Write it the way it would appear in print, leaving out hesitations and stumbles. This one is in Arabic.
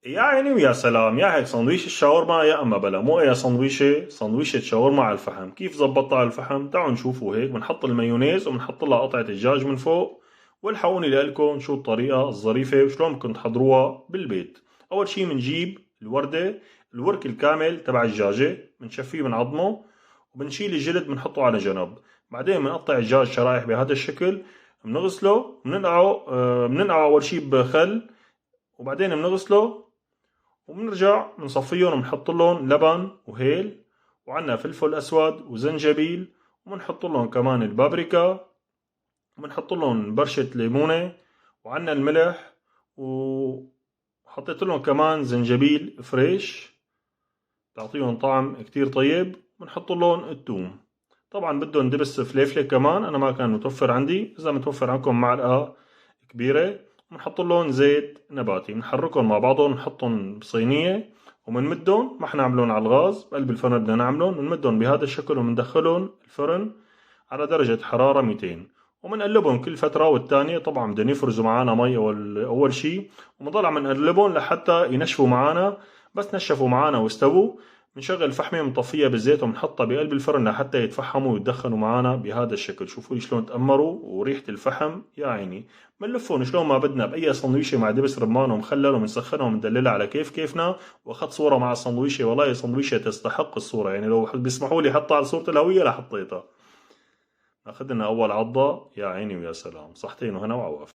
يا عيني ويا سلام، يا هيك سندويشة الشاورما يا اما بلا، مو يا سندويشة شاورما على الفحم. كيف زبطتها على الفحم؟ تعالوا نشوفوا. هيك بنحط المايونيز وبنحط لها قطعة الدجاج من فوق، والحقوني لكم شو الطريقة الظريفة وشلون ممكن تحضروها بالبيت. أول شي بنجيب الوردة، الورك الكامل تبع الدجاجة، بنشفيه بنعظمه وبنشيل الجلد بنحطه على جنب. بعدين بنقطع الدجاج شرايح بهذا الشكل، بنغسله بننقعه أول شي بخل، وبعدين بنغسله وبنرجع بنصفيهم وبنحط لهم لبن وهيل، وعنا فلفل أسود وزنجبيل، وبنحط لهم كمان البابريكا، وبنحط لهم برشة ليمونة، وعنا الملح، وحطيت لهم كمان زنجبيل فريش تعطيهم طعم كتير طيب. بنحط لهم الثوم. طبعا بدهم دبس فليفلة كمان، أنا ما كان متوفر عندي، إذا متوفر عندكم معلقة كبيرة. بنحط لهم زيت نباتي، بنحركهم مع بعضهم، بنحطهم بصينية وبنمدهم، ما حنعملهم على الغاز بقلب الفرن، بدنا نعملهم بنمدهم بهذا الشكل وبندخلهم الفرن على درجة حرارة 200، وبنقلبهم كل فترة والتانية. طبعا بدهم يفرزوا معنا مي أول شي، وبنضل عم نقلبهم لحتى ينشفوا معنا. بس نشفوا معنا واستووا، بنشغل الفحمة بنطفيها بالزيت وبنحطها بقلب الفرن لحتى يتفحموا ويتدخنوا معنا بهذا الشكل. شوفوا لي شلون تأمروا وريحة الفحم يا عيني. بنلفهم شلون ما بدنا بأي سندويشة مع دبس رمان ومخلل، وبنسخنها وبندللها على كيفنا. واخذت صورة مع السندويشة، والله سندويشة تستحق الصورة، يعني لو بيسمحوا لي حطها على صورة الهوية لحطيتها. أخذنا أول عضة، يا عيني ويا سلام، صحتين وهنا وعوافي.